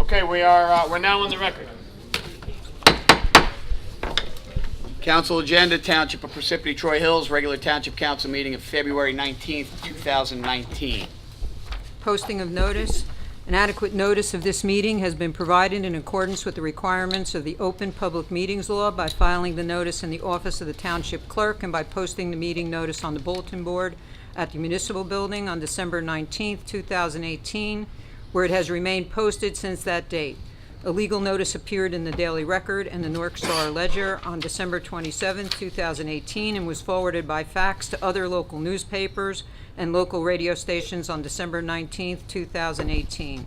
Okay, we're now on the record. Council agenda, Township of Parsippany-Troy Hills, regular Township Council meeting of February 19th, 2019. Posting of notice. An adequate notice of this meeting has been provided in accordance with the requirements of the Open Public Meetings Law by filing the notice in the office of the Township Clerk and by posting the meeting notice on the bulletin board at the Municipal Building on December 19th, 2018, where it has remained posted since that date. A legal notice appeared in the Daily Record and the North Star Ledger on December 27, 2018, and was forwarded by fax to other local newspapers and local radio stations on December 19, 2018.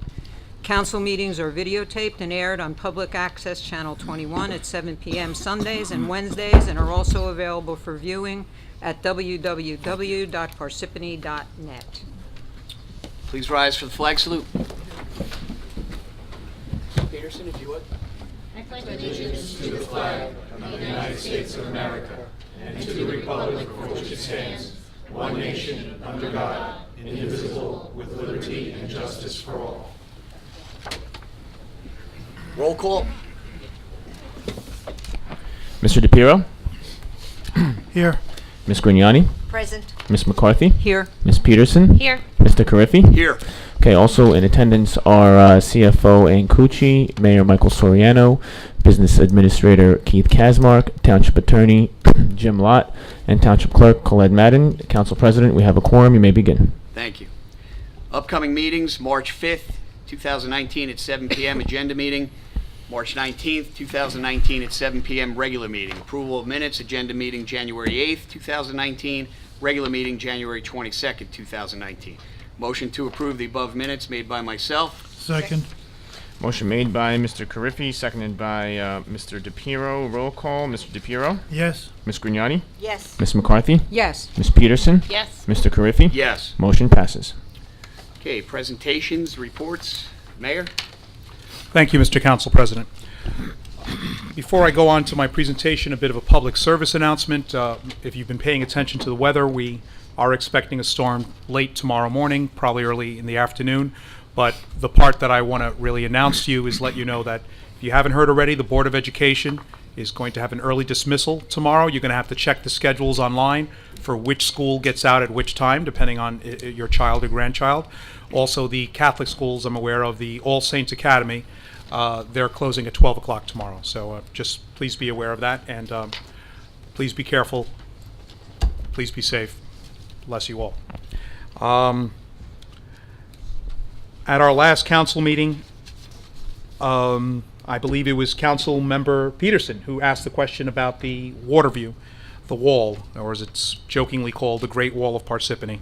Council meetings are videotaped and aired on Public Access Channel 21 at 7 p.m. Sundays and Wednesdays, and are also available for viewing at www.parsippany.net. Please rise for the flag salute. Peterson, if you would. I pledge allegiance to the flag of the United States of America and to the republic for which it stands, one nation, under God, indivisible, with liberty and justice for all. Roll call. Mr. DePiero? Here. Ms. Grignani? Present. Ms. McCarthy? Here. Ms. Peterson? Here. Mr. Carriffy? Here. Okay, also in attendance are CFO Ann Cucci, Mayor Michael Soriano, Business Administrator Keith Kasmark, Township Attorney Jim Lott, and Township Clerk Colette Madden. Council President, we have a quorum. You may begin. Thank you. Upcoming meetings, March 5th, 2019 at 7 p.m. agenda meeting. March 19th, 2019 at 7 p.m. regular meeting. Approval of minutes, agenda meeting January 8th, 2019, regular meeting January 22nd, 2019. Motion to approve the above minutes made by myself. Second. Motion made by Mr. Carriffy, seconded by Mr. DePiero. Roll call. Mr. DePiero? Yes. Ms. Grignani? Yes. Ms. McCarthy? Yes. Ms. Peterson? Yes. Mr. Carriffy? Yes. Motion passes. Okay, presentations, reports. Mayor? Thank you, Mr. Council President. Before I go on to my presentation, a bit of a public service announcement. If you've been paying attention to the weather, we are expecting a storm late tomorrow morning, probably early in the afternoon. But the part that I want to really announce to you is let you know that if you haven't heard already, the Board of Education is going to have an early dismissal tomorrow. You're going to have to check the schedules online for which school gets out at which time, depending on your child or grandchild. Also, the Catholic schools I'm aware of, the All Saints Academy, they're closing at 12 o'clock tomorrow. So just please be aware of that, and please be careful. Please be safe. Bless you all. At our last council meeting, I believe it was Council Member Peterson who asked the question about the water view, the wall, or as it's jokingly called, the Great Wall of Parsippany,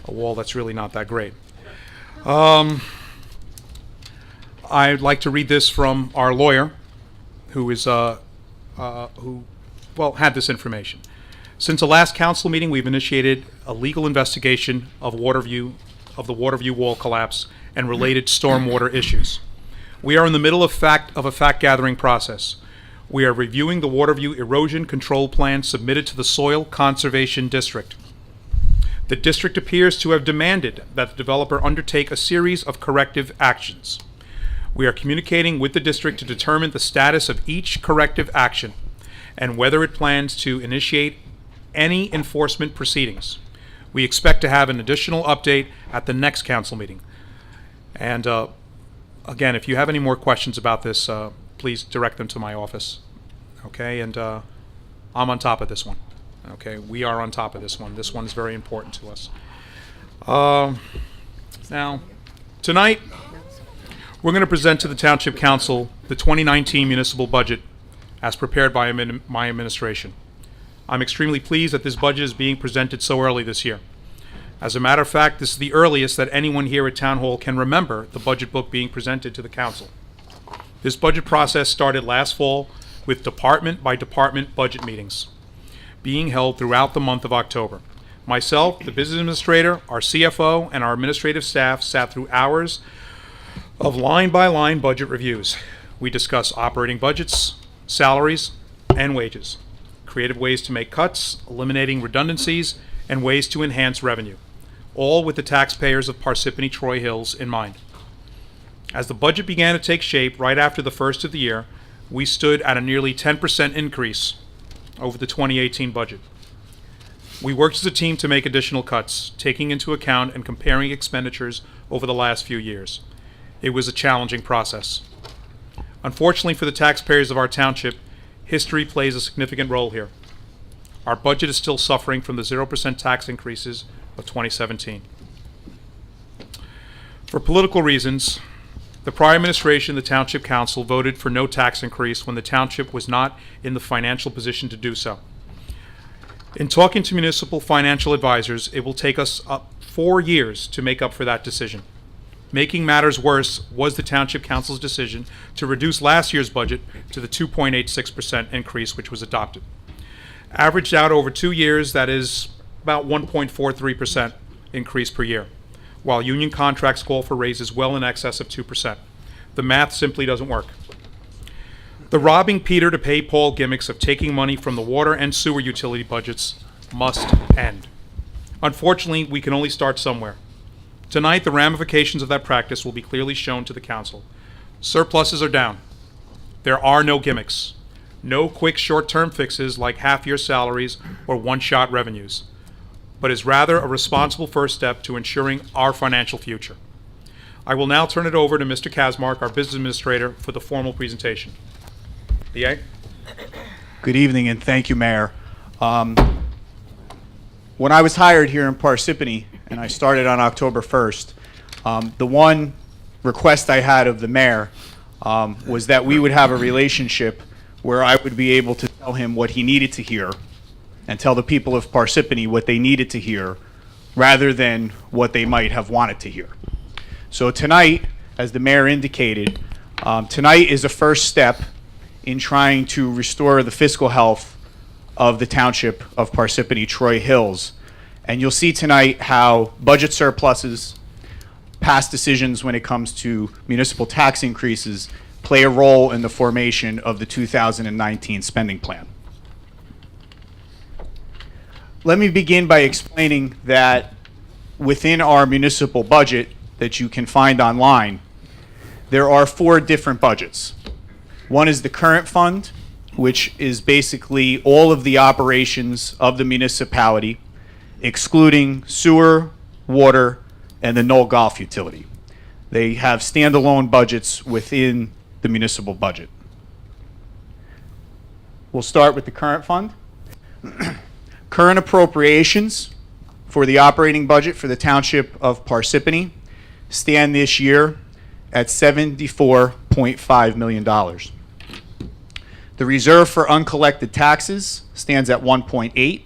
a wall that's really not that great. I'd like to read this from our lawyer, who is had this information. Since the last council meeting, we've initiated a legal investigation of the water view wall collapse and related stormwater issues. We are in the middle of a fact-gathering process. We are reviewing the water view erosion control plan submitted to the Soil Conservation District. The district appears to have demanded that the developer undertake a series of corrective actions. We are communicating with the district to determine the status of each corrective action and whether it plans to initiate any enforcement proceedings. We expect to have an additional update at the next council meeting. And again, if you have any more questions about this, please direct them to my office. Okay, and I'm on top of this one. Okay, we are on top of this one. This one is very important to us. Now, tonight, we're going to present to the Township Council the 2019 municipal budget as prepared by my administration. I'm extremely pleased that this budget is being presented so early this year. As a matter of fact, this is the earliest that anyone here at Town Hall can remember the budget book being presented to the council. This budget process started last fall with department-by-department budget meetings being held throughout the month of October. Myself, the business administrator, our CFO, and our administrative staff sat through hours of line-by-line budget reviews. We discussed operating budgets, salaries, and wages, creative ways to make cuts, eliminating redundancies, and ways to enhance revenue, all with the taxpayers of Parsippany-Troy Hills in mind. As the budget began to take shape right after the first of the year, we stood at a nearly 10% increase over the 2018 budget. We worked as a team to make additional cuts, taking into account and comparing expenditures over the last few years. It was a challenging process. Unfortunately for the taxpayers of our township, history plays a significant role here. Our budget is still suffering from the 0% tax increases of 2017. For political reasons, the prior administration, the Township Council, voted for no tax increase when the township was not in the financial position to do so. In talking to municipal financial advisors, it will take us up 4 years to make up for that decision. Making matters worse was the Township Council's decision to reduce last year's budget to the 2.86% increase which was adopted. Averaged out over 2 years, that is about 1.43% increase per year, while union contracts call for raises well in excess of 2%. The math simply doesn't work. The robbing Peter to pay Paul gimmicks of taking money from the water and sewer utility budgets must end. Unfortunately, we can only start somewhere. Tonight, the ramifications of that practice will be clearly shown to the council. Surpluses are down. There are no gimmicks. No quick short-term fixes like half-year salaries or one-shot revenues, but is rather a responsible first step to ensuring our financial future. I will now turn it over to Mr. Kasmark, our business administrator, for the formal presentation. DA? Good evening, and thank you, Mayor. When I was hired here in Parsippany, and I started on October 1st, the one request I had of the mayor was that we would have a relationship where I would be able to tell him what he needed to hear and tell the people of Parsippany what they needed to hear rather than what they might have wanted to hear. So tonight, as the mayor indicated, tonight is a first step in trying to restore the fiscal health of the Township of Parsippany-Troy Hills. And you'll see tonight how budget surpluses, past decisions when it comes to municipal tax increases, play a role in the formation of the 2019 spending plan. Let me begin by explaining that within our municipal budget that you can find online, there are 4 different budgets. One is the current fund, which is basically all of the operations of the municipality, excluding sewer, water, and the Knoll Golf utility. They have standalone budgets within the municipal budget. We'll start with the current fund. Current appropriations for the operating budget for the Township of Parsippany stand this year at $74.5 million. The reserve for uncollected taxes stands at 1.8.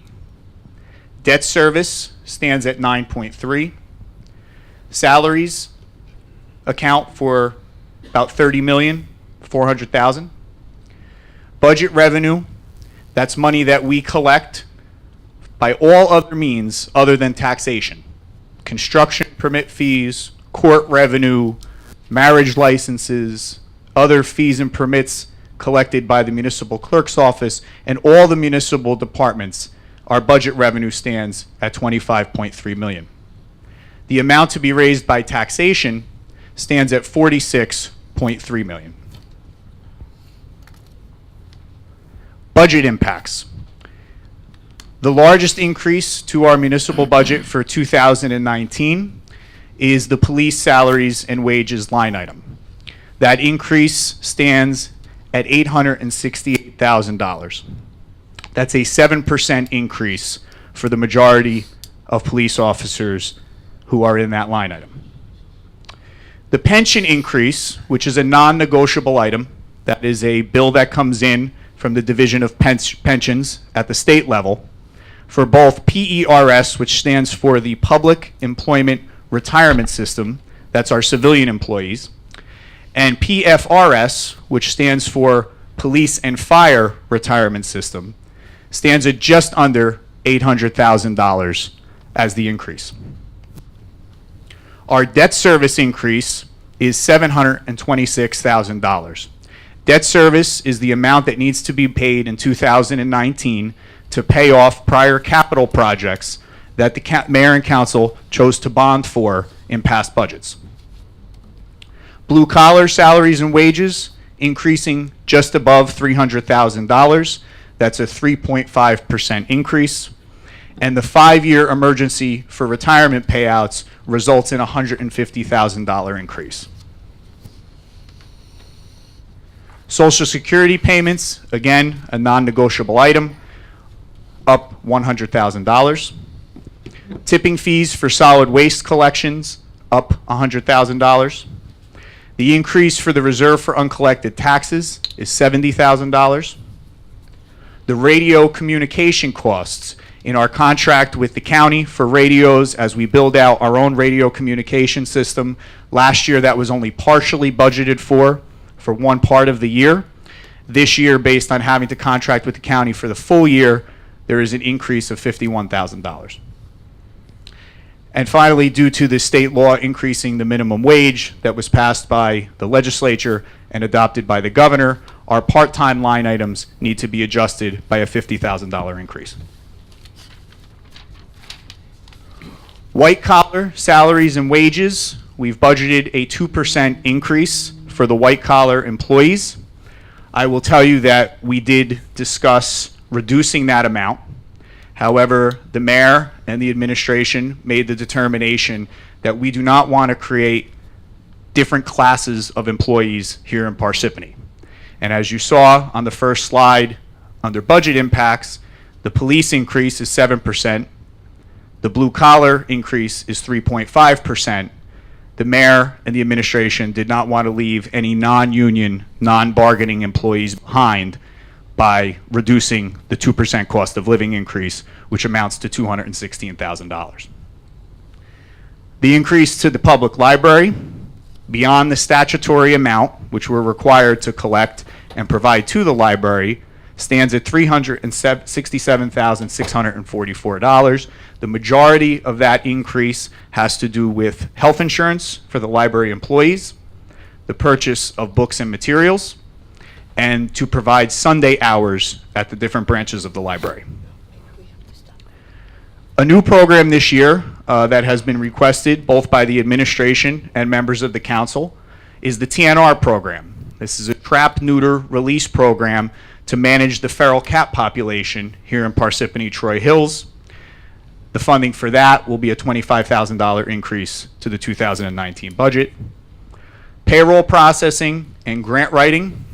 Debt service stands at 9.3. Salaries account for about $30,400,000. Budget revenue, that's money that we collect by all other means other than taxation. Construction permit fees, court revenue, marriage licenses, other fees and permits collected by the municipal clerk's office, and all the municipal departments. Our budget revenue stands at $25.3 million. The amount to be raised by taxation stands at $46.3 million. Budget impacts. The largest increase to our municipal budget for 2019 is the police salaries and wages line item. That increase stands at $868,000. That's a 7% increase for the majority of police officers who are in that line item. The pension increase, which is a non-negotiable item, that is a bill that comes in from the Division of Pensions at the state level, for both PERS, which stands for the Public Employment Retirement System, that's our civilian employees, and PFRS, which stands for Police and Fire Retirement System, stands at just under $800,000 as the increase. Our debt service increase is $726,000. Debt service is the amount that needs to be paid in 2019 to pay off prior capital projects that the mayor and council chose to bond for in past budgets. Blue collar salaries and wages increasing just above $300,000. That's a 3.5% increase. And the 5-year emergency for retirement payouts results in a $150,000 increase. Social Security payments, again, a non-negotiable item, up $100,000. Tipping fees for solid waste collections, up $100,000. The increase for the reserve for uncollected taxes is $70,000. The radio communication costs in our contract with the county for radios as we build out our own radio communication system. Last year, that was only partially budgeted for one part of the year. This year, based on having to contract with the county for the full year, there is an increase of $51,000. And finally, due to the state law increasing the minimum wage that was passed by the legislature and adopted by the governor, our part-time line items need to be adjusted by a $50,000 increase. White-collar salaries and wages, we've budgeted a 2% increase for the white-collar employees. I will tell you that we did discuss reducing that amount. However, the mayor and the administration made the determination that we do not want to create different classes of employees here in Parsippany. And as you saw on the first slide, under budget impacts, the police increase is 7%. The blue collar increase is 3.5%. The mayor and the administration did not want to leave any non-union, non-bargaining employees behind by reducing the 2% cost of living increase, which amounts to $216,000. The increase to the public library, beyond the statutory amount, which we're required to collect and provide to the library, stands at $367,644. The majority of that increase has to do with health insurance for the library employees, the purchase of books and materials, and to provide Sunday hours at the different branches of the library. A new program this year that has been requested both by the administration and members of the council is the TNR program. This is a trap, neuter, release program to manage the feral cat population here in Parsippany-Troy Hills. The funding for that will be a $25,000 increase to the 2019 budget. Payroll processing and grant writing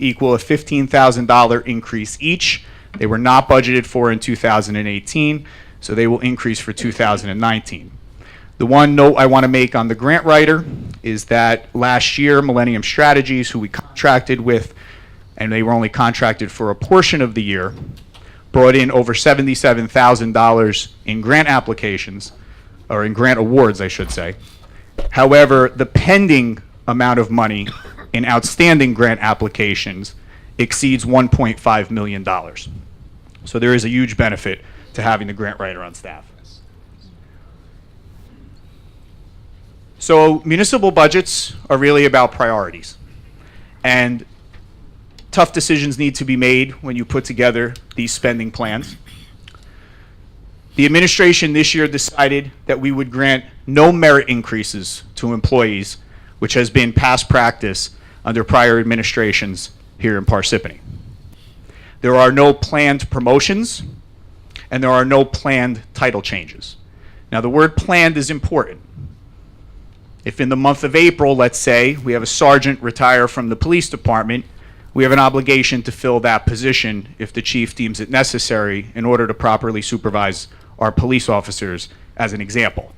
equal a $15,000 increase each. They were not budgeted for in 2018, so they will increase for 2019. The one note I want to make on the grant writer is that last year, Millennium Strategies, who we contracted with, and they were only contracted for a portion of the year, brought in over $77,000 in grant applications, or in grant awards, I should say. However, the pending amount of money in outstanding grant applications exceeds $1.5 million. So there is a huge benefit to having the grant writer on staff. So municipal budgets are really about priorities. And tough decisions need to be made when you put together these spending plans. The administration this year decided that we would grant no merit increases to employees, which has been past practice under prior administrations here in Parsippany. There are no planned promotions, and there are no planned title changes. Now, the word planned is important. If in the month of April, let's say, we have a sergeant retire from the police department, we have an obligation to fill that position if the chief deems it necessary in order to properly supervise our police officers, as an example.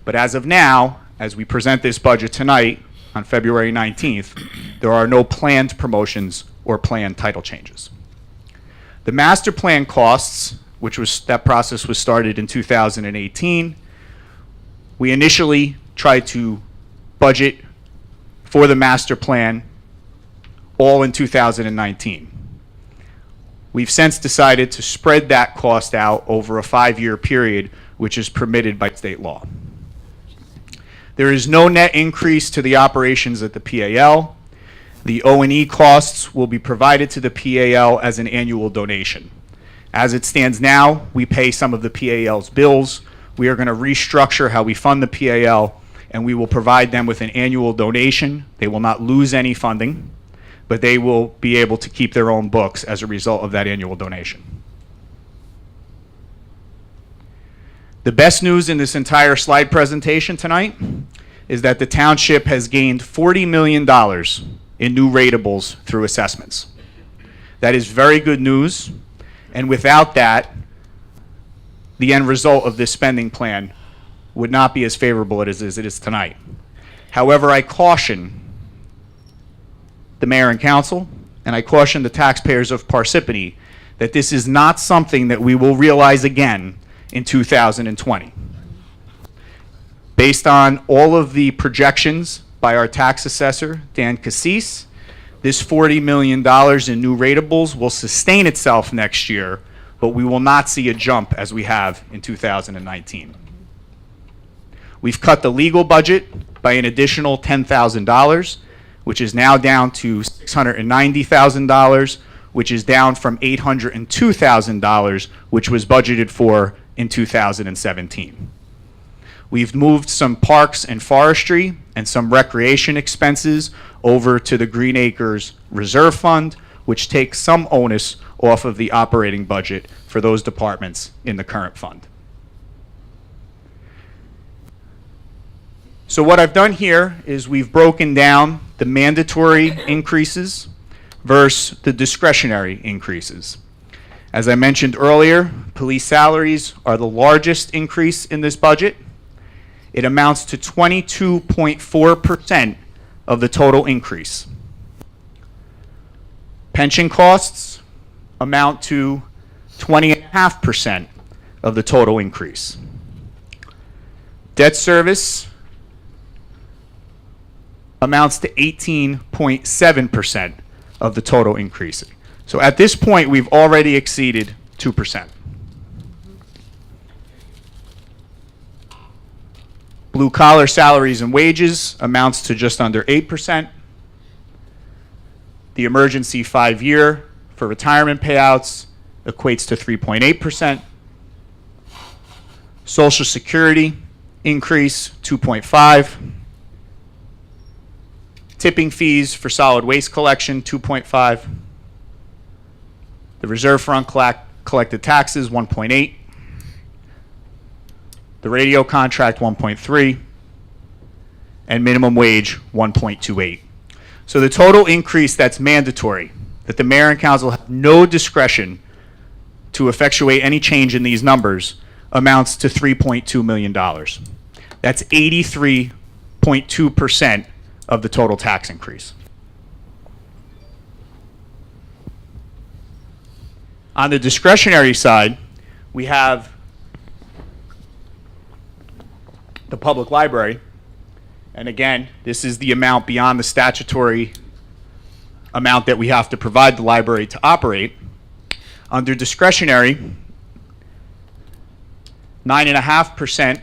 But as of now, as we present this budget tonight on February 19th, there are no planned promotions or planned title changes. The master plan costs, that process was started in 2018. We initially tried to budget for the master plan all in 2019. We've since decided to spread that cost out over a 5-year period, which is permitted by state law. There is no net increase to the operations at the PAL. The O&E costs will be provided to the PAL as an annual donation. As it stands now, we pay some of the PAL's bills. We are going to restructure how we fund the PAL and we will provide them with an annual donation. They will not lose any funding, but they will be able to keep their own books as a result of that annual donation. The best news in this entire slide presentation tonight is that the township has gained $40 million in new ratables through assessments. That is very good news, and without that, the end result of this spending plan would not be as favorable as it is tonight. However, I caution the mayor and council, and I caution the taxpayers of Parsippany that this is not something that we will realize again in 2020. Based on all of the projections by our tax assessor, Dan Cassis, this $40 million in new ratables will sustain itself next year, but we will not see a jump as we have in 2019. We've cut the legal budget by an additional $10,000, which is now down to $690,000, which is down from $802,000, which was budgeted for in 2017. We've moved some parks and forestry and some recreation expenses over to the Green Acres Reserve Fund, which takes some onus off of the operating budget for those departments in the current fund. So what I've done here is we've broken down the mandatory increases versus the discretionary increases. As I mentioned earlier, police salaries are the largest increase in this budget. It amounts to 22.4% of the total increase. Pension costs amount to 20.5% of the total increase. Debt service amounts to 18.7% of the total increase. So at this point, we've already exceeded 2%. Blue collar salaries and wages amounts to just under 8%. The emergency 5-year for retirement payouts equates to 3.8%. Social Security increase 2.5%. Tipping fees for solid waste collection 2.5%. The reserve fund collected taxes 1.8%. The radio contract 1.3%, and minimum wage 1.28%. So the total increase that's mandatory, that the mayor and council have no discretion to effectuate any change in these numbers, amounts to $3.2 million. That's 83.2% of the total tax increase. On the discretionary side, we have the public library, and again, this is the amount beyond the statutory amount that we have to provide the library to operate. Under discretionary, 9.5%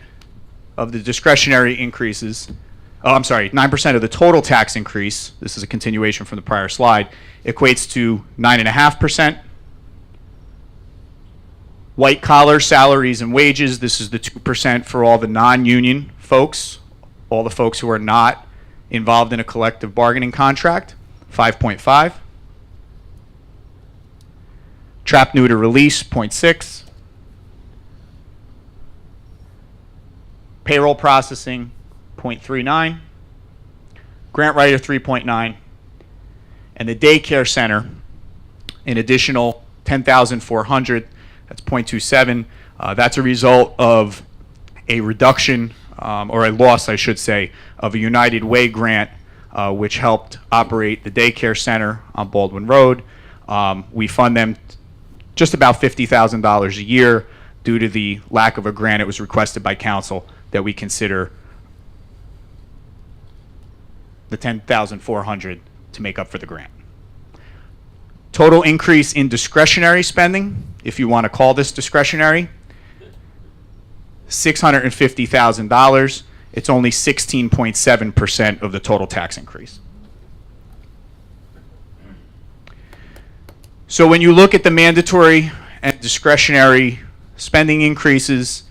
of the discretionary increases, 9% of the total tax increase, this is a continuation from the prior slide, equates to 9.5%. White collar salaries and wages, this is the 2% for all the non-union folks, all the folks who are not involved in a collective bargaining contract, 5.5. Trap, neuter, release, 0.6. Payroll processing, 0.39. Grant writer, 3.9. And the daycare center, an additional 10,400. That's 0.27. That's a result of a reduction, or a loss, I should say, of a United Way grant, which helped operate the daycare center on Baldwin Road. We fund them just about $50,000 a year due to the lack of a grant. It was requested by council that we consider the $10,400 to make up for the grant. Total increase in discretionary spending, if you want to call this discretionary, $650,000. It's only 16.7% of the total tax increase. So when you look at the mandatory and discretionary spending increases,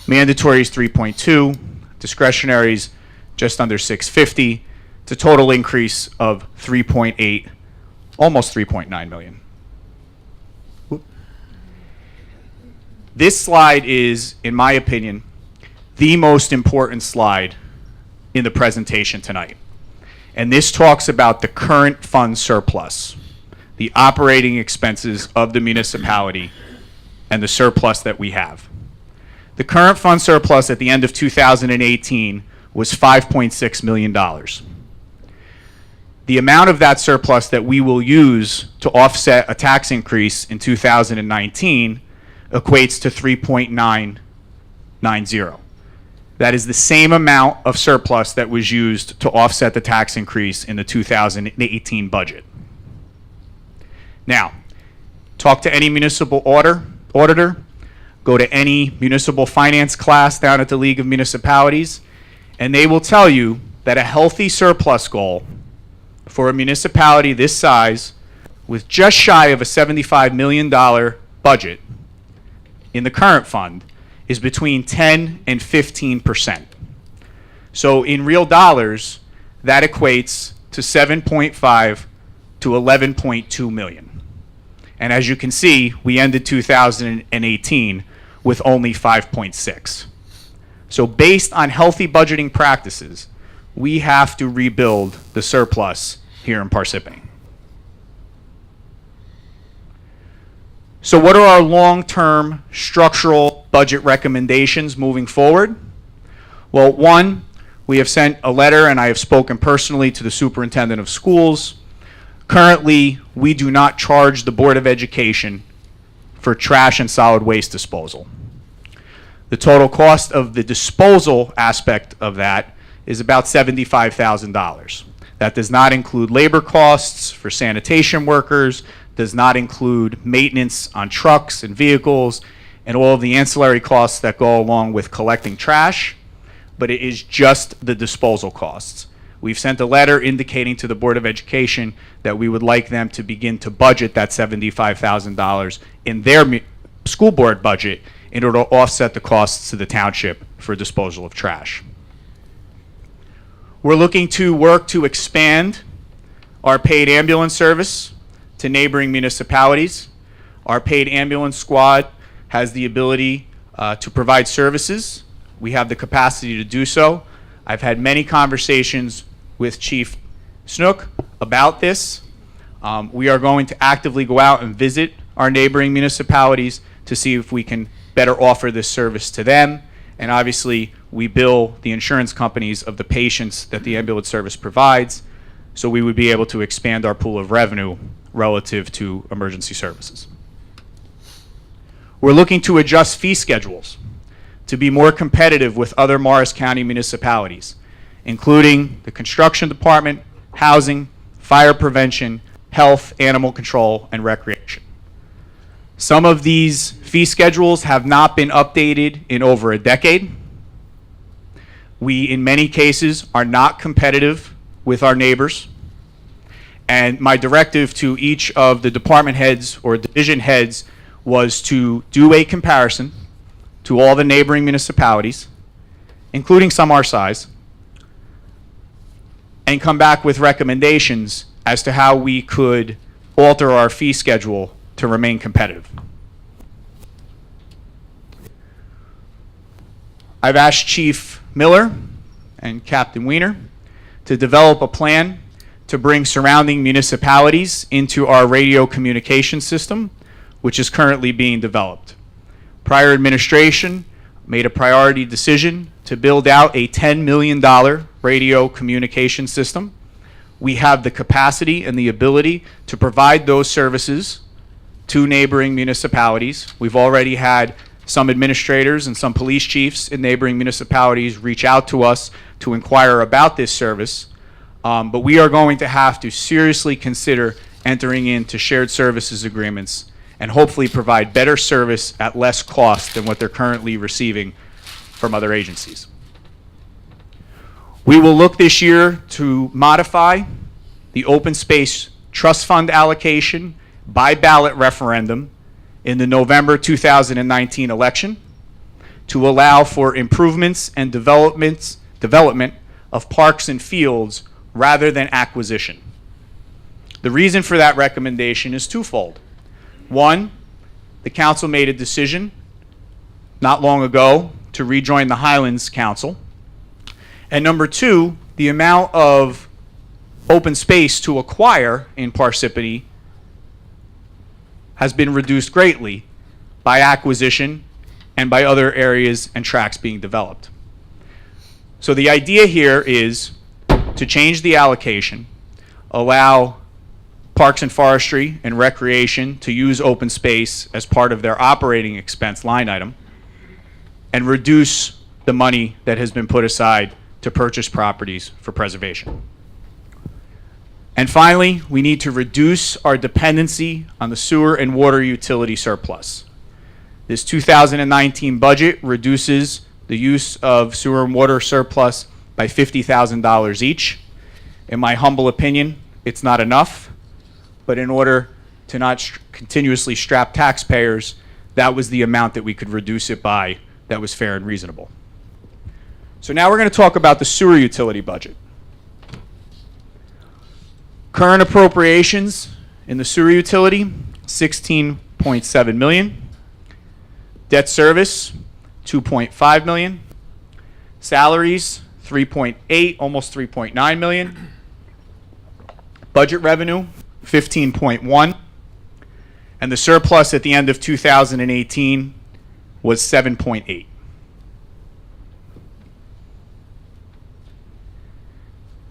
mandatory is 3.2, discretionary is just under 650, to total increase of 3.8, almost 3.9 million. This slide is, in my opinion, the most important slide in the presentation tonight. And this talks about the current fund surplus, the operating expenses of the municipality, and the surplus that we have. The current fund surplus at the end of 2018 was $5.6 million. The amount of that surplus that we will use to offset a tax increase in 2019 equates to 3.990. That is the same amount of surplus that was used to offset the tax increase in the 2018 budget. Now, talk to any municipal auditor, go to any municipal finance class down at the League of Municipalities, and they will tell you that a healthy surplus goal for a municipality this size with just shy of a $75 million budget in the current fund is between 10 and 15%. So in real dollars, that equates to 7.5 to 11.2 million. And as you can see, we ended 2018 with only 5.6. So based on healthy budgeting practices, we have to rebuild the surplus here in Parsippany. So what are our long-term structural budget recommendations moving forward? Well, one, we have sent a letter and I have spoken personally to the superintendent of schools. Currently, we do not charge the Board of Education for trash and solid waste disposal. The total cost of the disposal aspect of that is about $75,000. That does not include labor costs for sanitation workers, does not include maintenance on trucks and vehicles, and all of the ancillary costs that go along with collecting trash, but it is just the disposal costs. We've sent a letter indicating to the Board of Education that we would like them to begin to budget that $75,000 in their school board budget in order to offset the costs to the township for disposal of trash. We're looking to work to expand our paid ambulance service to neighboring municipalities. Our paid ambulance squad has the ability to provide services. We have the capacity to do so. I've had many conversations with Chief Snook about this. We are going to actively go out and visit our neighboring municipalities to see if we can better offer this service to them. And obviously, we bill the insurance companies of the patients that the ambulance service provides, so we would be able to expand our pool of revenue relative to emergency services. We're looking to adjust fee schedules to be more competitive with other Morris County municipalities, including the construction department, housing, fire prevention, health, animal control, and recreation. Some of these fee schedules have not been updated in over a decade. We, in many cases, are not competitive with our neighbors. And my directive to each of the department heads or division heads was to do a comparison to all the neighboring municipalities, including some our size, and come back with recommendations as to how we could alter our fee schedule to remain competitive. I've asked Chief Miller and Captain Weiner to develop a plan to bring surrounding municipalities into our radio communication system, which is currently being developed. Prior administration made a priority decision to build out a $10 million radio communication system. We have the capacity and the ability to provide those services to neighboring municipalities. We've already had some administrators and some police chiefs in neighboring municipalities reach out to us to inquire about this service. But we are going to have to seriously consider entering into shared services agreements and hopefully provide better service at less cost than what they're currently receiving from other agencies. We will look this year to modify the open space trust fund allocation by ballot referendum in the November 2019 election to allow for improvements and development of parks and fields rather than acquisition. The reason for that recommendation is twofold. One, the council made a decision not long ago to rejoin the Highlands Council. And number two, the amount of open space to acquire in Parsippany has been reduced greatly by acquisition and by other areas and tracts being developed. So the idea here is to change the allocation, allow Parks and Forestry and Recreation to use open space as part of their operating expense line item, and reduce the money that has been put aside to purchase properties for preservation. And finally, we need to reduce our dependency on the sewer and water utility surplus. This 2019 budget reduces the use of sewer and water surplus by $50,000 each. In my humble opinion, it's not enough, but in order to not continuously strap taxpayers, that was the amount that we could reduce it by that was fair and reasonable. So now we're going to talk about the sewer utility budget. Current appropriations in the sewer utility, $16.7 million. Debt service, $2.5 million. Salaries, $3.8, almost $3.9 million. Budget revenue, $15.1. And the surplus at the end of 2018 was $7.8.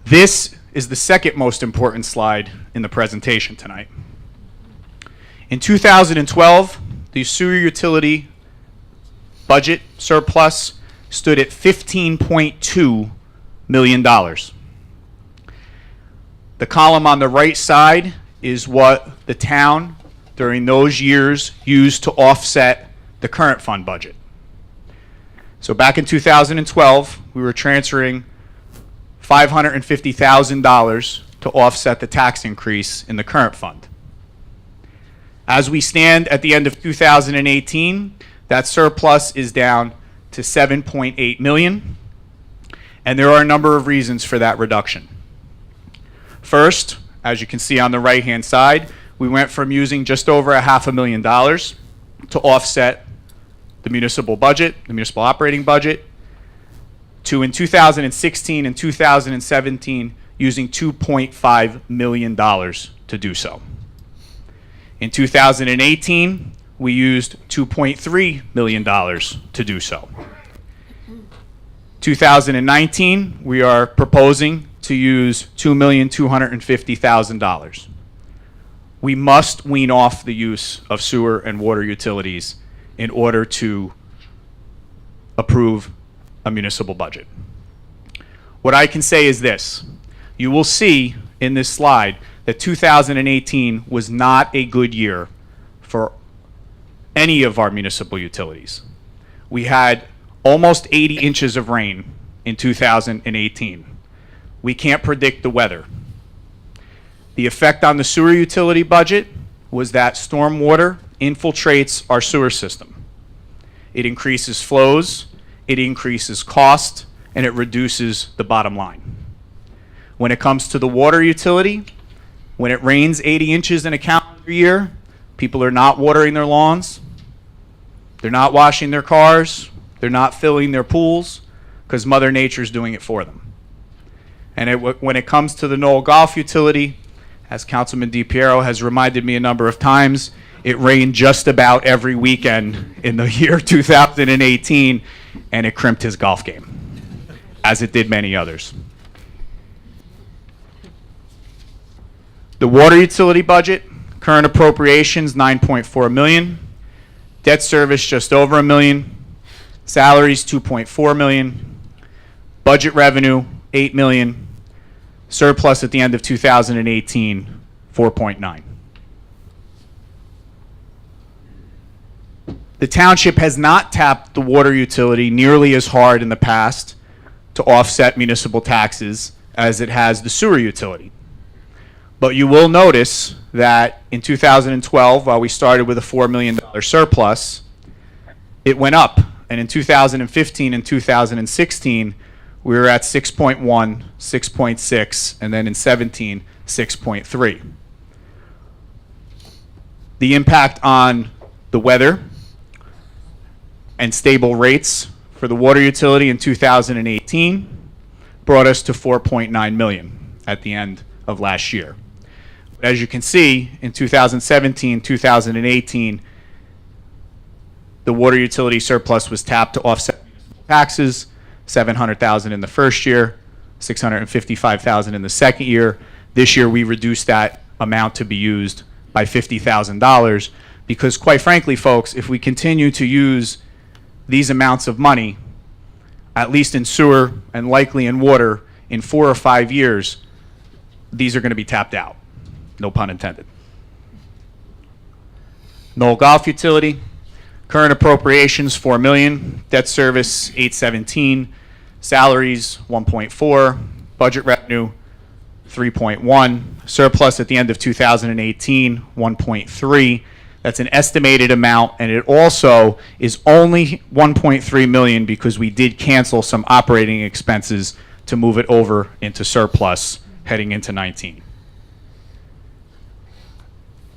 This is the second most important slide in the presentation tonight. In 2012, the sewer utility budget surplus stood at $15.2 million. The column on the right side is what the town during those years used to offset the current fund budget. So back in 2012, we were transferring $550,000 to offset the tax increase in the current fund. As we stand at the end of 2018, that surplus is down to $7.8 million, and there are a number of reasons for that reduction. First, as you can see on the right-hand side, we went from using just over $500,000 to offset the municipal budget, the municipal operating budget, to in 2016 and 2017 using $2.5 million to do so. In 2018, we used $2.3 million to do so. 2019, we are proposing to use $2,250,000. We must wean off the use of sewer and water utilities in order to approve a municipal budget. What I can say is this. You will see in this slide that 2018 was not a good year for any of our municipal utilities. We had almost 80 inches of rain in 2018. We can't predict the weather. The effect on the sewer utility budget was that stormwater infiltrates our sewer system. It increases flows, it increases cost, and it reduces the bottom line. When it comes to the water utility, when it rains 80 inches in a calendar year, people are not watering their lawns, they're not washing their cars, they're not filling their pools, because Mother Nature's doing it for them. And when it comes to the Knoll Golf utility, as Councilman DiPiero has reminded me a number of times, it rained just about every weekend in the year 2018, and it crimped his golf game, as it did many others. The water utility budget, current appropriations, $9.4 million. Debt service, just over $1 million. Salaries, $2.4 million. Budget revenue, $8 million. Surplus at the end of 2018, $4.9. The township has not tapped the water utility nearly as hard in the past to offset municipal taxes as it has the sewer utility. But you will notice that in 2012, while we started with a $4 million surplus, it went up. And in 2015 and 2016, we were at 6.1, 6.6, and then in 17, 6.3. The impact on the weather and stable rates for the water utility in 2018 brought us to 4.9 million at the end of last year. As you can see, in 2017, 2018, the water utility surplus was tapped to offset taxes, $700,000 in the first year, $655,000 in the second year. This year, we reduced that amount to be used by $50,000 because, quite frankly, folks, if we continue to use these amounts of money, at least in sewer and likely in water, in 4 or 5 years, these are going to be tapped out. No pun intended. Knoll Golf Utility, current appropriations $4 million, debt service $817, salaries $1.4, budget revenue $3.1, surplus at the end of 2018 $1.3. That's an estimated amount, and it also is only $1.3 million because we did cancel some operating expenses to move it over into surplus heading into 19.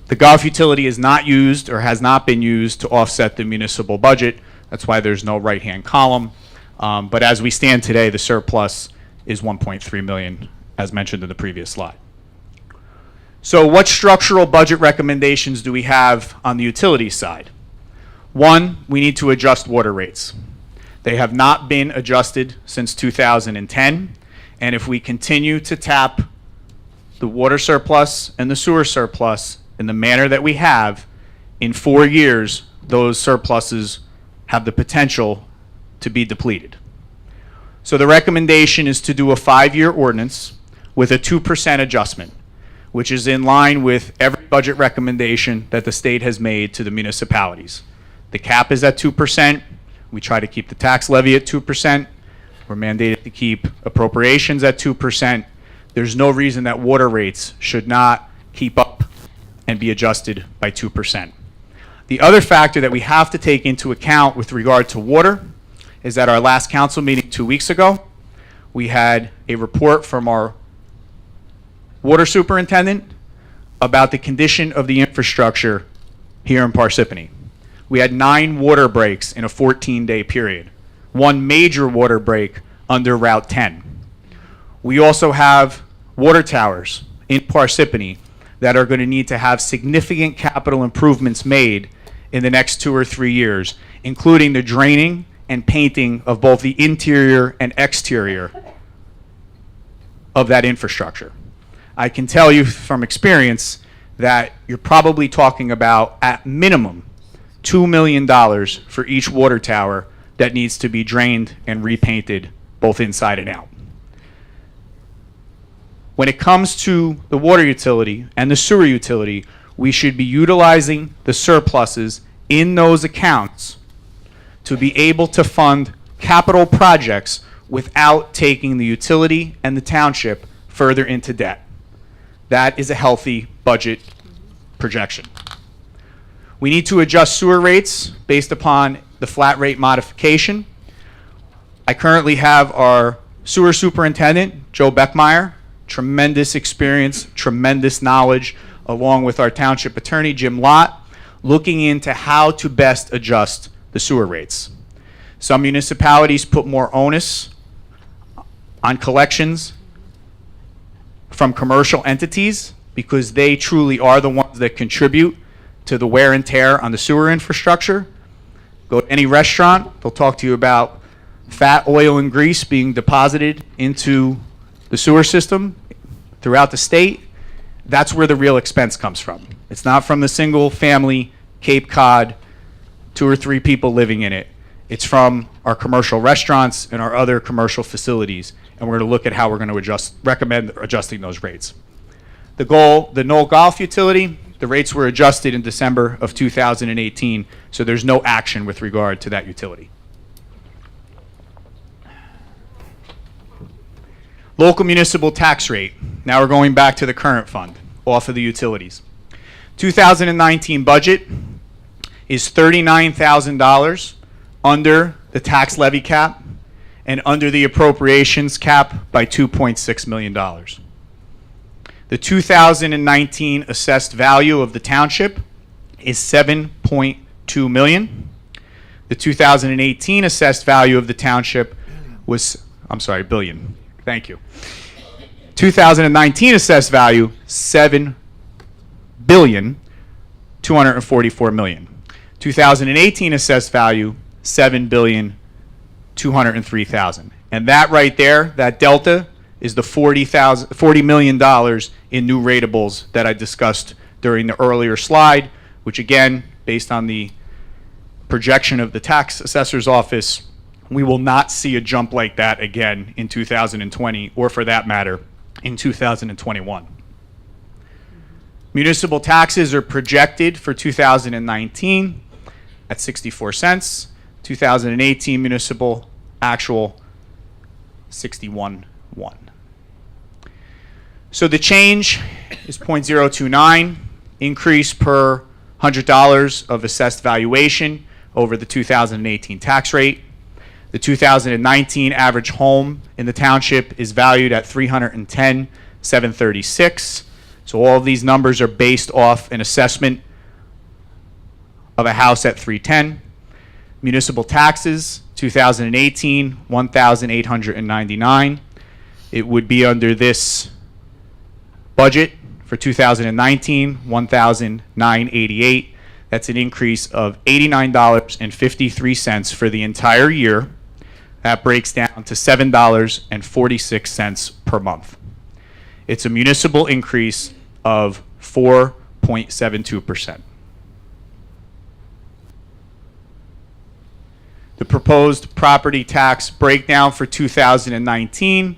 The golf utility is not used or has not been used to offset the municipal budget. That's why there's no right-hand column. But as we stand today, the surplus is $1.3 million, as mentioned in the previous slide. So what structural budget recommendations do we have on the utility side? One, we need to adjust water rates. They have not been adjusted since 2010. And if we continue to tap the water surplus and the sewer surplus in the manner that we have, in 4 years, those surpluses have the potential to be depleted. So the recommendation is to do a 5-year ordinance with a 2% adjustment, which is in line with every budget recommendation that the state has made to the municipalities. The cap is at 2%. We try to keep the tax levy at 2%. We're mandated to keep appropriations at 2%. There's no reason that water rates should not keep up and be adjusted by 2%. The other factor that we have to take into account with regard to water is at our last council meeting 2 weeks ago, we had a report from our water superintendent about the condition of the infrastructure here in Parsippany. We had 9 water breaks in a 14-day period, 1 major water break under Route 10. We also have water towers in Parsippany that are going to need to have significant capital improvements made in the next 2 or 3 years, including the draining and painting of both the interior and exterior of that infrastructure. I can tell you from experience that you're probably talking about, at minimum, $2 million for each water tower that needs to be drained and repainted both inside and out. When it comes to the water utility and the sewer utility, we should be utilizing the surpluses in those accounts to be able to fund capital projects without taking the utility and the township further into debt. That is a healthy budget projection. We need to adjust sewer rates based upon the flat rate modification. I currently have our sewer superintendent, Joe Beckmeyer, tremendous experience, tremendous knowledge, along with our township attorney, Jim Lott, looking into how to best adjust the sewer rates. Some municipalities put more onus on collections from commercial entities because they truly are the ones that contribute to the wear and tear on the sewer infrastructure. Go to any restaurant, they'll talk to you about fat, oil, and grease being deposited into the sewer system throughout the state. That's where the real expense comes from. It's not from the single family Cape Cod, 2 or 3 people living in it. It's from our commercial restaurants and our other commercial facilities, and we're going to look at how we're going to recommend adjusting those rates. The Knoll Golf Utility, the rates were adjusted in December of 2018, so there's no action with regard to that utility. Local municipal tax rate. Now we're going back to the current fund off of the utilities. 2019 budget is $39,000 under the tax levy cap and under the appropriations cap by $2.6 million. The 2019 assessed value of the township is $7.2 million. The 2018 assessed value of the township was, billion. Thank you. 2019 assessed value, $7,244 million. 2018 assessed value, $7,203,000. And that right there, that delta, is the $40 million in new ratables that I discussed during the earlier slide, which again, based on the projection of the tax assessor's office, we will not see a jump like that again in 2020, or for that matter, in 2021. Municipal taxes are projected for 2019 at 64 cents. 2018 municipal actual 61.1. So the change is 0.029 increase per $100 of assessed valuation over the 2018 tax rate. The 2019 average home in the township is valued at $310,736. So all of these numbers are based off an assessment of a house at 310. Municipal taxes, 2018, $1,899. It would be under this budget for 2019, $1,988. That's an increase of $89.53 for the entire year. That breaks down to $7.46 per month. It's a municipal increase of 4.72%. The proposed property tax breakdown for 2019,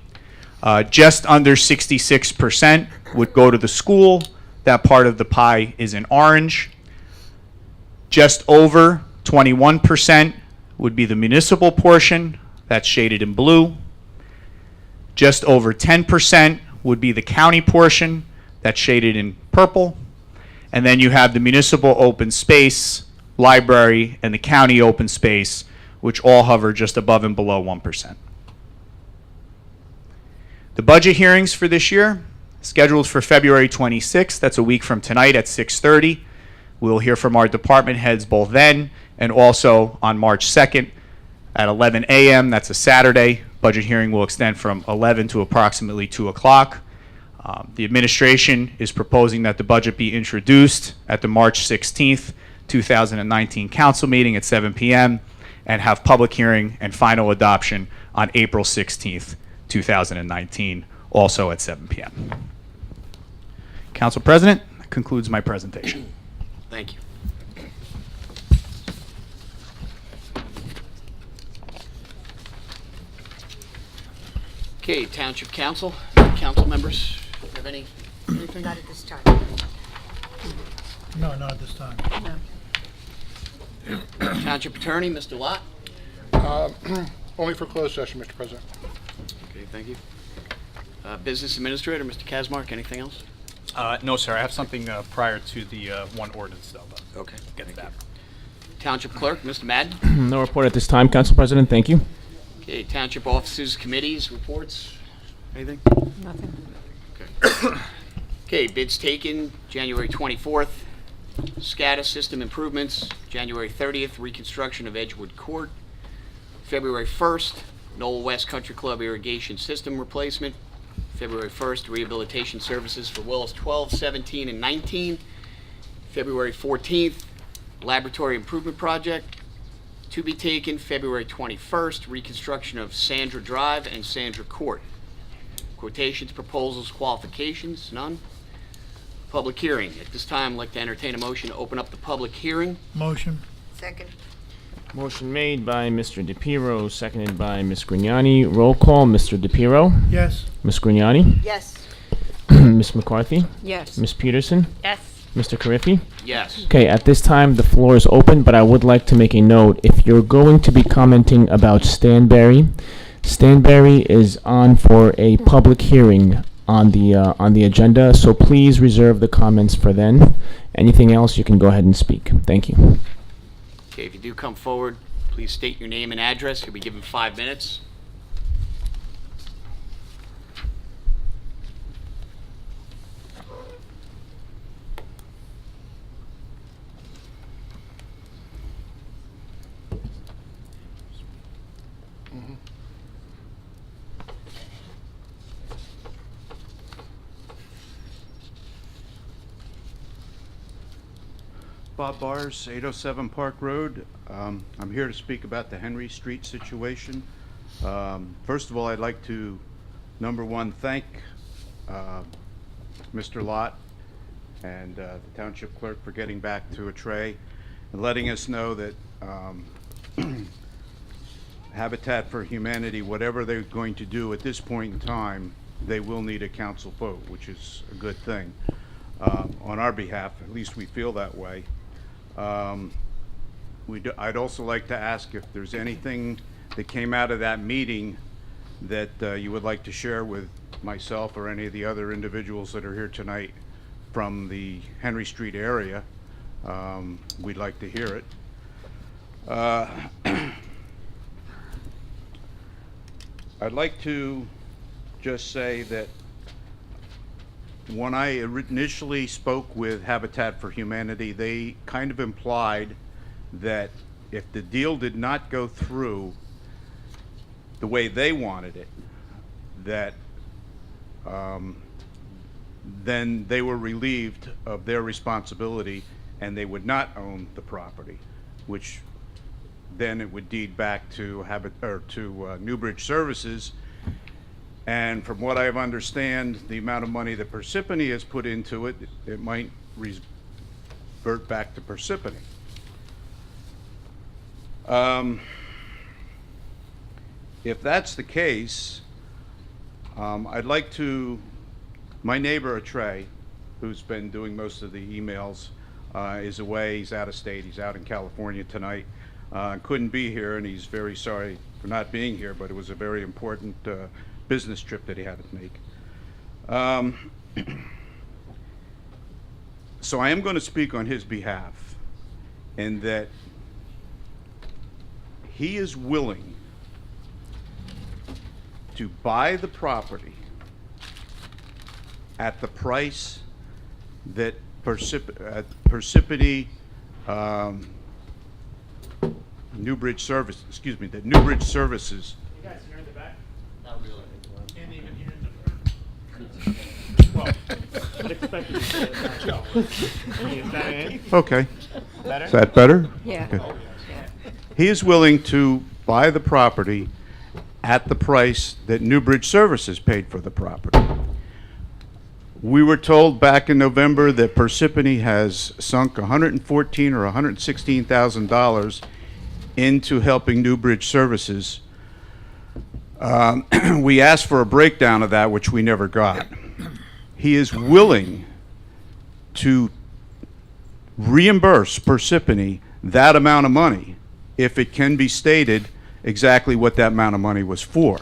just under 66% would go to the school. That part of the pie is in orange. Just over 21% would be the municipal portion. That's shaded in blue. Just over 10% would be the county portion. That's shaded in purple. And then you have the municipal open space, library, and the county open space, which all hover just above and below 1%. The budget hearings for this year, scheduled for February 26th. That's a week from tonight at 6:30. We'll hear from our department heads both then and also on March 2nd at 11 a.m. That's a Saturday. Budget hearing will extend from 11 to approximately 2 o'clock. The administration is proposing that the budget be introduced at the March 16th, 2019 council meeting at 7 p.m. and have public hearing and final adoption on April 16th, 2019, also at 7 p.m. Council President, that concludes my presentation. Thank you. Okay, Township Council, council members, have anything? Not at this time. No, not at this time. Township Attorney, Mr. Lott. Only for closed session, Mr. President. Okay, thank you. Business Administrator, Mr. Kazmark, anything else? No, sir. I have something prior to the one ordinance, though. But Okay. get to that. Township Clerk, Mr. Madden. No report at this time, Council President. Thank you. Okay, Township Offices, Committees, Reports, anything? Nothing. Okay. Okay, bids taken, January 24th. SCADA system improvements, January 30th, reconstruction of Edgewood Court. February 1st, Knoll West Country Club irrigation system replacement. February 1st, rehabilitation services for Willis 12, 17, and 19. February 14th, laboratory improvement project. To be taken, February 21st, reconstruction of Sandra Drive and Sandra Court. Quotations, proposals, qualifications, none. Public hearing. At this time, I'd like to entertain a motion to open up the public hearing. Motion. Second. Motion made by Mr. DePiero, seconded by Ms. Grignani. Roll call, Mr. DePiero, Yes. Ms. Grignani, Yes. Ms. McCarthy, Yes. Ms. Peterson, Yes. Mr. Carriffy. Yes. Okay, at this time, the floor is open, but I would like to make a note. If you're going to be commenting about Stanberry, Stanberry is on for a public hearing on the agenda, so please reserve the comments for then. Anything else, you can go ahead and speak. Thank you. Okay, if you do come forward, please state your name and address. You'll be given 5 minutes. Bob Bars, 807 Park Road. I'm here to speak about the Henry Street situation. First of all, I'd like to, number one, thank Mr. Lott and the Township Clerk for getting back to Troy and letting us know that Habitat for Humanity, whatever they're going to do at this point in time, they will need a council vote, which is a good thing. On our behalf, at least we feel that way. I'd also like to ask if there's anything that came out of that meeting that you would like to share with myself or any of the other individuals that are here tonight from the Henry Street area. We'd like to hear it. I'd like to just say that when I initially spoke with Habitat for Humanity, they kind of implied that if the deal did not go through the way they wanted it, that then they were relieved of their responsibility and they would not own the property, which then it would deed back to Newbridge Services. And from what I understand, the amount of money that Parsippany has put into it, it might revert back to Parsippany. If that's the case, I'd like to, my neighbor Trey, who's been doing most of the emails, is away. He's out of state. He's out in California tonight. Couldn't be here, and he's very sorry for not being here, but it was a very important business trip that he had to make. So I am going to speak on his behalf, in that he is willing to buy the property at the price that Parsippany Newbridge Services, that Newbridge Services. You guys here in the back? Not really. Can't even hear in the well, I'd expect you to say it now. Is that it? Okay. Better? Is that better? Yeah. Okay. He is willing to buy the property at the price that Newbridge Services paid for the property. We were told back in November that Parsippany has sunk $114,000 or $116,000 into helping Newbridge Services. We asked for a breakdown of that, which we never got. He is willing to reimburse Parsippany that amount of money if it can be stated exactly what that amount of money was for.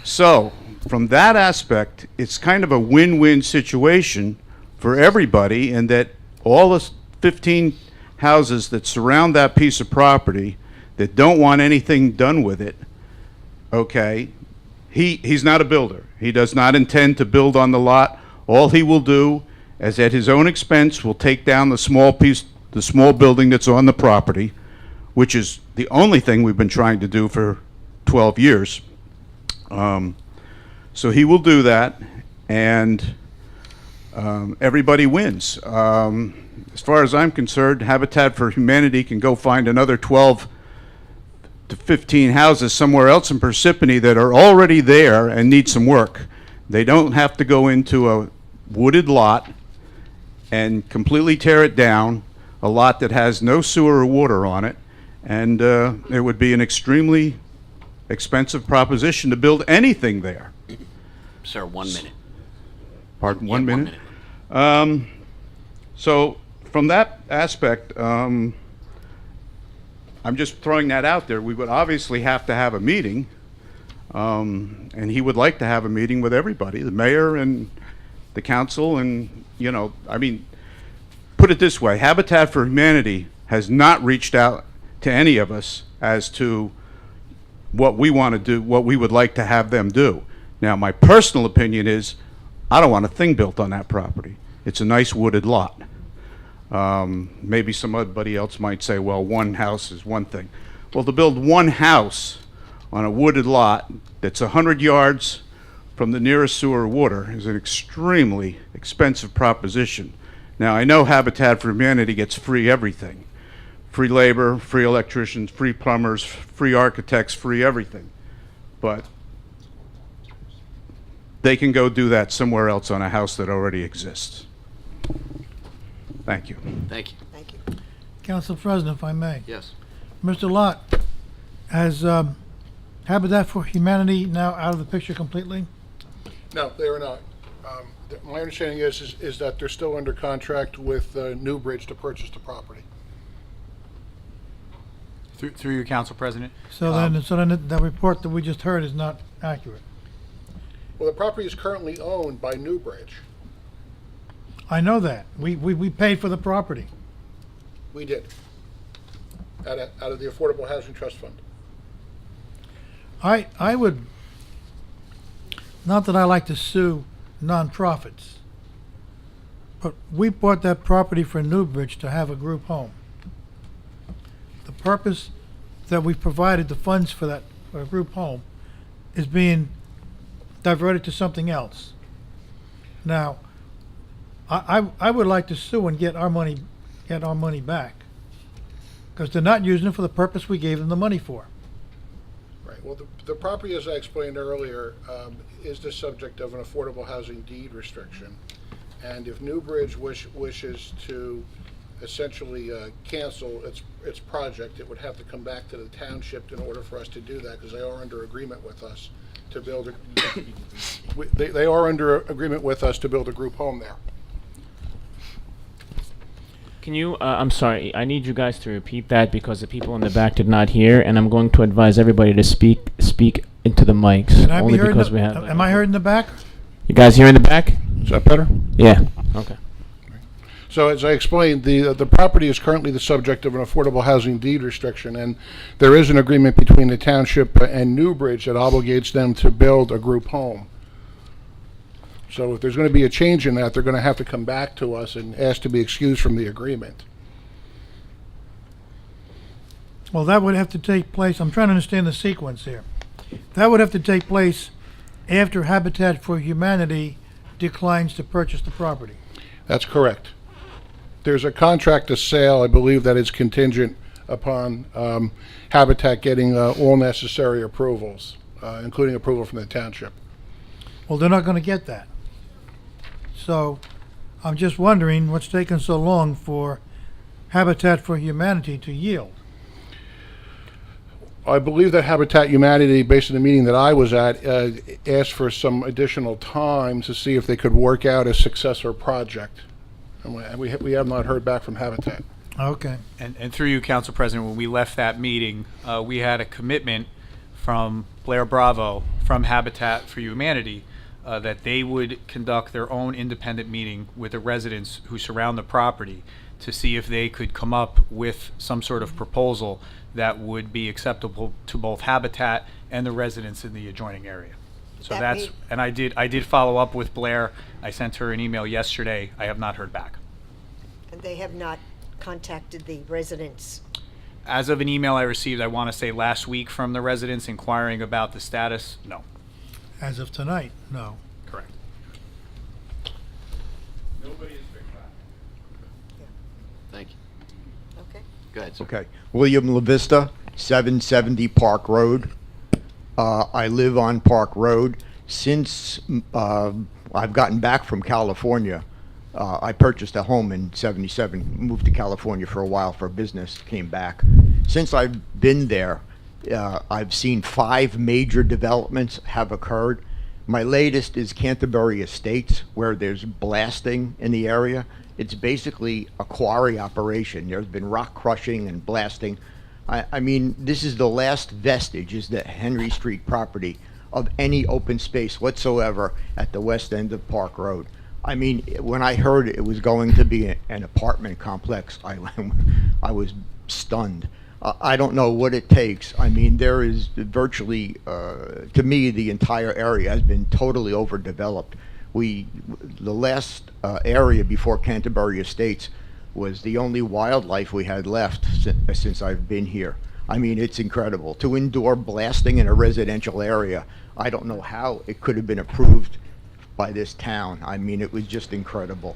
So, from that aspect, it's kind of a win-win situation for everybody, in that all the 15 houses that surround that piece of property that don't want anything done with it, okay, he's not a builder. He does not intend to build on the lot. All he will do is, at his own expense, will take down the small building that's on the property, which is the only thing we've been trying to do for 12 years. So he will do that, and everybody wins. As far as I'm concerned, Habitat for Humanity can go find another 12 to 15 houses somewhere else in Parsippany that are already there and need some work. They don't have to go into a wooded lot and completely tear it down, a lot that has no sewer or water on it, and it would be an extremely expensive proposition to build anything there. Sir, 1 minute. Pardon, Yeah, 1 minute? So from that aspect, I'm just throwing that out there. We would obviously have to have a meeting, and he would like to have a meeting with everybody, the mayor and the council, and, you know, I mean, put it this way, Habitat for Humanity has not reached out to any of us as to what we want to do, what we would like to have them do. Now, my personal opinion is, I don't want a thing built on that property. It's a nice wooded lot. Maybe somebody else might say, well, one house is one thing. Well, to build one house on a wooded lot that's 100 yards from the nearest sewer or water is an extremely expensive proposition. Now, I know Habitat for Humanity gets free everything. Free labor, free electricians, free plumbers, free architects, free everything. But they can go do that somewhere else on a house that already exists. Thank you. Thank you. Thank you. Council President, if I may. Yes. Mr. Lott, has Habitat for Humanity now out of the picture completely? No, they are not. My understanding is that they're still under contract with Newbridge to purchase the property. Through your council president. So then that report that we just heard is not accurate. Well, the property is currently owned by Newbridge. I know that. We paid for the property. We did. Out of the Affordable Housing Trust Fund. I would, not that I like to sue nonprofits, but we bought that property for Newbridge to have a group home. The purpose that we provided the funds for that, for a group home, is being diverted to something else. Now, I would like to sue and get our money back, because they're not using it for the purpose we gave them the money for. Right. Well, the property, as I explained earlier, is the subject of an affordable housing deed restriction. And if Newbridge wishes to essentially cancel its project, it would have to come back to the township in order for us to do that, because they are under agreement with us to build they are under agreement with us to build a group home there. Can you, I'm sorry, I need you guys to repeat that because the people in the back did not hear, and I'm going to advise everybody to speak into the mics. Can I be only heard in because the- we have. Am I heard in the back? You guys here in the back? Is that better? Yeah. Okay. So as I explained, the property is currently the subject of an affordable housing deed restriction, and there is an agreement between the township and Newbridge that obligates them to build a group home. So if there's going to be a change in that, they're going to have to come back to us and ask to be excused from the agreement. Well, that would have to take place, I'm trying to understand the sequence here. That would have to take place after Habitat for Humanity declines to purchase the property. That's correct. There's a contract to sale, I believe, that is contingent upon Habitat getting all necessary approvals, including approval from the township. Well, they're not gonna get that. So, I'm just wondering what's taking so long for Habitat for Humanity to yield. I believe that Habitat Humanity, based on the meeting that I was at, asked for some additional time to see if they could work out a successor project. And we have not heard back from Habitat. Okay. And through you, Council President, when we left that meeting, we had a commitment from Blair Bravo, from Habitat for Humanity, that they would conduct their own independent meeting with the residents who surround the property to see if they could come up with some sort of proposal that would be acceptable to both Habitat and the residents in the adjoining area. So that's, and I did follow up with Blair. I sent her an email yesterday. I have not heard back. And they have not contacted the residents? As of an email I received, I want to say last week, from the residents inquiring about the status, no. As of tonight, no. Correct. Nobody has been back. Thank you. Okay. Go ahead, sir. Okay. William LaVista, 770 Park Road. I live on Park Road. Since I've gotten back from California, I purchased a home in 77, moved to California for a while for business, came back. Since I've been there, I've seen 5 major developments have occurred. My latest is Canterbury Estates, where there's blasting in the area. It's basically a quarry operation. There's been rock crushing and blasting. I mean, this is the last vestige, is the Henry Street property, of any open space whatsoever at the west end of Park Road. I mean, when I heard it was going to be an apartment complex, I was stunned. I don't know what it takes. I mean, there is virtually, to me, the entire area has been totally overdeveloped. The last area before Canterbury Estates was the only wildlife we had left since I've been here. I mean, it's incredible. To indoor blasting in a residential area, I don't know how it could have been approved by this town. I mean, it was just incredible.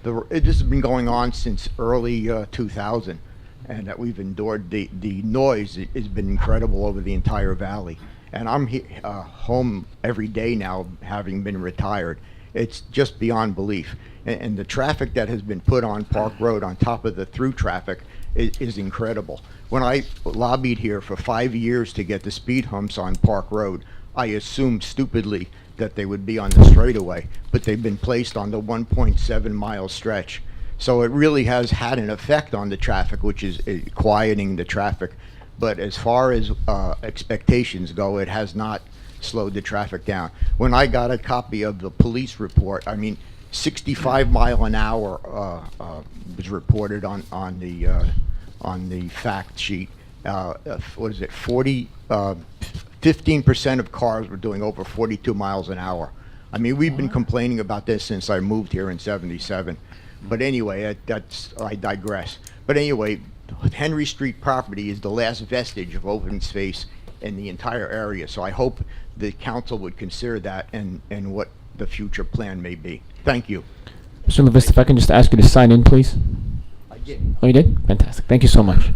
This has been going on since early 2000, and that we've endured the noise has been incredible over the entire valley. And I'm home every day now, having been retired. It's just beyond belief. And the traffic that has been put on Park Road on top of the through traffic is incredible. When I lobbied here for 5 years to get the speed humps on Park Road, I assumed stupidly that they would be on the straightaway, but they've been placed on the 1.7 mile stretch. So it really has had an effect on the traffic, which is quieting the traffic. But as far as expectations go, it has not slowed the traffic down. When I got a copy of the police report, I mean, 65 mile an hour was reported on the fact sheet. What is it? 15% of cars were doing over 42 miles an hour. I mean, we've been complaining about this since I moved here in '77. But anyway, I digress. But anyway, Henry Street property is the last vestige of open space in the entire area. So I hope the council would consider that and what the future plan may be. Thank you. Mr. LaVista, if I can just ask you to sign in, please. I did. Oh, you did? Fantastic. Thank you so much.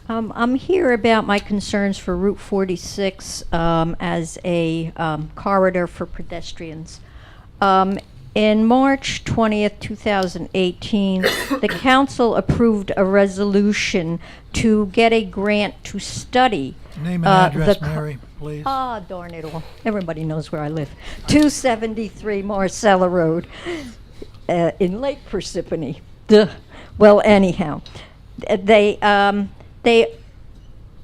I'm here about my concerns for Route 46 as a corridor for pedestrians. In March 20th, 2018, the council approved a resolution to get a grant to study Name and address, Mary, please. Ah, darn it all. Everybody knows where I live. 273 Marcella Road in Lake Parsippany. Duh. Well, anyhow, they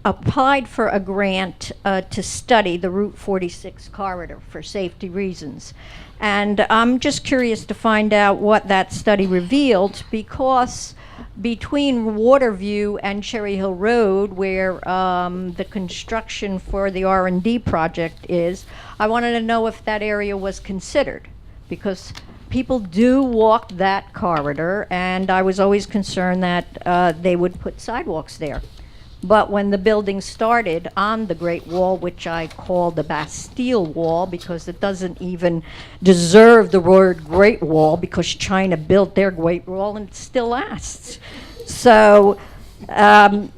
applied for a grant to study the Route 46 corridor for safety reasons. And I'm just curious to find out what that study revealed, because between Waterview and Cherry Hill Road, where the construction for the R&D project is, I wanted to know if that area was considered, because people do walk that corridor, and I was always concerned that they would put sidewalks there. But when the building started on the Great Wall, which I call the Bastille Wall because it doesn't even deserve the word Great Wall, because China built their Great Wall and it still lasts. So I'm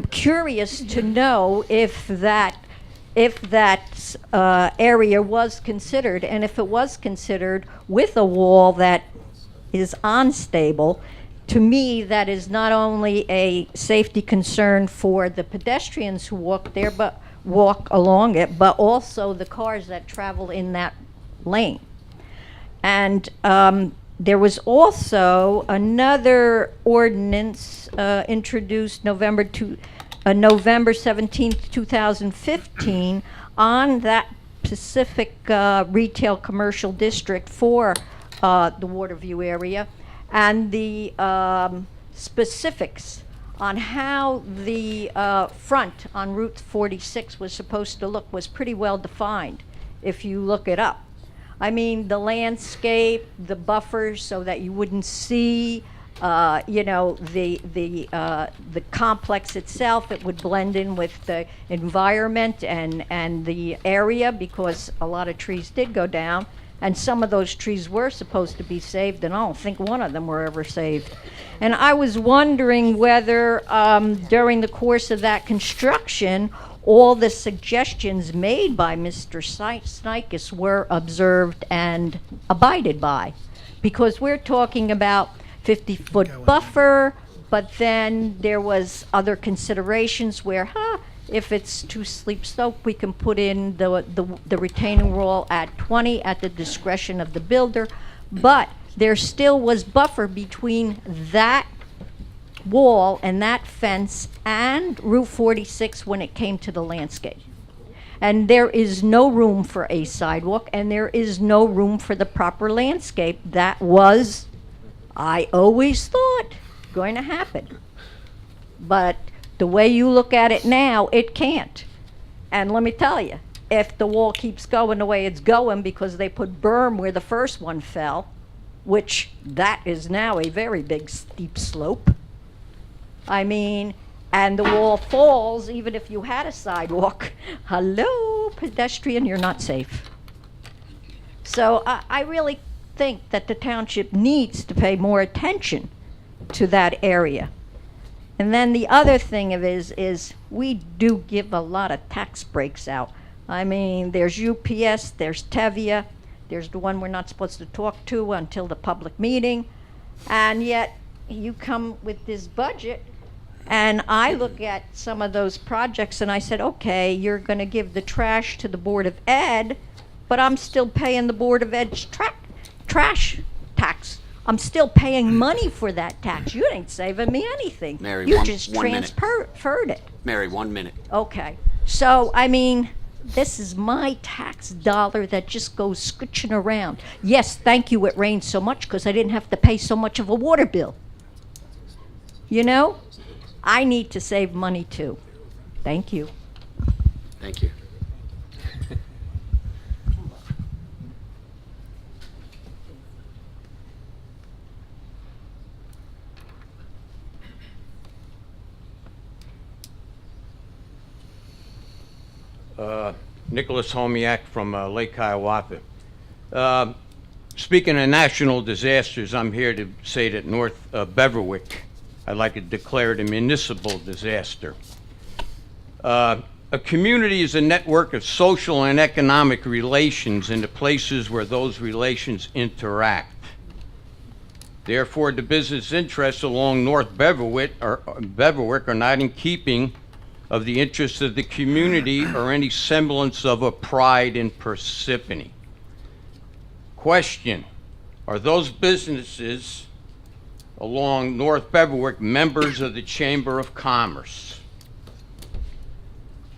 curious to know if that area was considered, and if it was considered with a wall that is unstable. To me, that is not only a safety concern for the pedestrians who walk there, but walk along it, but also the cars that travel in that lane. And there was also another ordinance introduced November 17th, 2015 on that specific retail commercial district for the Waterview area. And the specifics on how the front on Route 46 was supposed to look was pretty well defined if you look it up. I mean, the landscape, the buffers so that you wouldn't see, the complex itself. It would blend in with the environment and the area, because a lot of trees did go down. And some of those trees were supposed to be saved, and I don't think one of them were ever saved. And I was wondering whether during the course of that construction, all the suggestions made by Mr. Snikes were observed and abided by. Because we're talking about 50-foot buffer, but then there was other considerations where, if it's too steep slope, we can put in the retaining wall at 20 at the discretion of the builder. But there still was buffer between that wall and that fence and Route 46 when it came to the landscape. And there is no room for a sidewalk, and there is no room for the proper landscape. That was, I always thought, going to happen. But the way you look at it now, it can't. And let me tell you, if the wall keeps going the way it's going because they put berm where the first one fell, which that is now a very big steep slope. I mean, and the wall falls even if you had a sidewalk. Hello, pedestrian, you're not safe. So I really think that the township needs to pay more attention to that area. And then the other thing is we do give a lot of tax breaks out. I mean, there's UPS, there's Tevia, there's the one we're not supposed to talk to until the public meeting, and yet you come with this budget, and I look at some of those projects and I said, okay, you're going to give the trash to the Board of Ed, but I'm still paying the Board of Ed's trash tax. I'm still paying money for that tax. You ain't saving me anything. Mary, you one just minute. transferred it. Mary, 1 minute. Okay. So, I mean, this is my tax dollar that just goes scooching around. Yes, thank you, it rained so much because I didn't have to pay so much of a water bill. You know, I need to save money too. Thank you. Thank you. Nicholas Homiak from Lake Hiawatha. Speaking of national disasters, I'm here to say that North Beverwick, I'd like to declare it a municipal disaster. A community is a network of social and economic relations in the places where those relations interact. Therefore, the business interests along North Beverwick are not in keeping of the interests of the community or any semblance of a pride in Parsippany. Question: are those businesses along North Beverwick members of the Chamber of Commerce?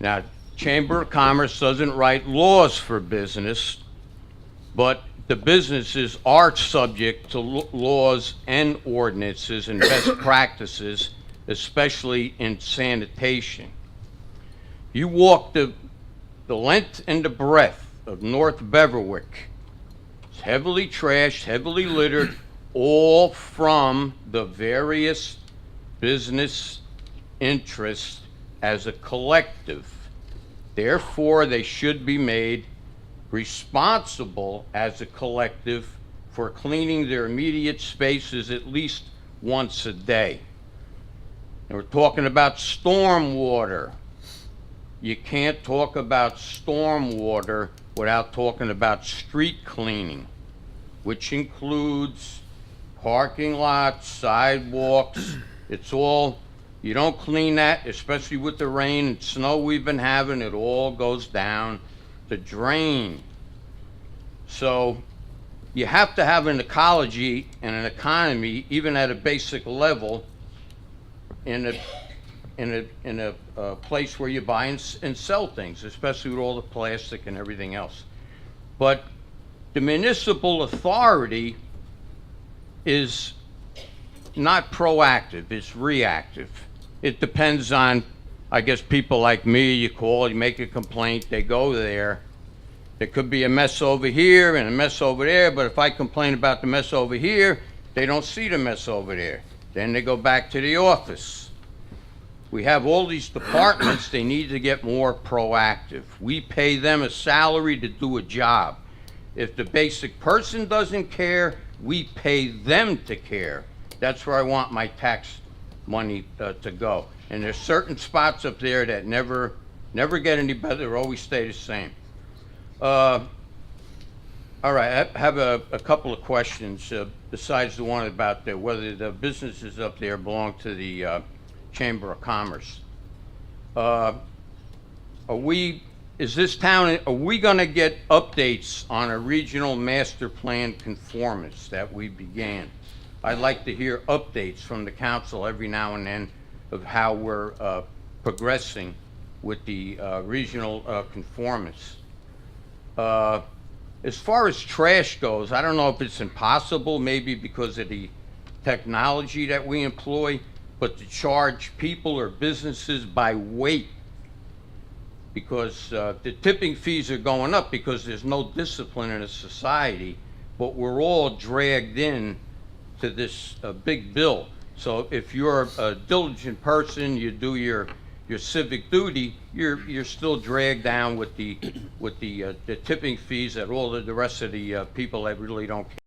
Now, Chamber of Commerce doesn't write laws for business, but the businesses are subject to laws and ordinances and best practices, especially in sanitation. You walk the length and the breadth of North Beverwick. It's heavily trashed, heavily littered, all from the various business interests as a collective. Therefore, they should be made responsible as a collective for cleaning their immediate spaces at least once a day. And we're talking about stormwater. You can't talk about stormwater without talking about street cleaning, which includes parking lots, sidewalks. It's all, you don't clean that, especially with the rain and snow we've been having, it all goes down the drain. So you have to have an ecology and an economy, even at a basic level, in a place where you buy and sell things, especially with all the plastic and everything else. But the municipal authority is not proactive, it's reactive. It depends on, I guess, people like me. You call, you make a complaint, they go there. There could be a mess over here and a mess over there, but if I complain about the mess over here, they don't see the mess over there. Then they go back to the office. We have all these departments, they need to get more proactive. We pay them a salary to do a job. If the basic person doesn't care, we pay them to care. That's where I want my tax money to go. And there's certain spots up there that never get any better, they always stay the same. All right, I have a couple of questions besides the one about whether the businesses up there belong to the Chamber of Commerce. Are we gonna get updates on a regional master plan conformance that we began? I'd like to hear updates from the council every now and then of how we're progressing with the regional conformance. As far as trash goes, I don't know if it's impossible, maybe because of the technology that we employ, but to charge people or businesses by weight. Because the tipping fees are going up because there's no discipline in a society, but we're all dragged in to this big bill. So if you're a diligent person, you do your civic duty, you're still dragged down with the tipping fees that all the rest of the people that really don't care.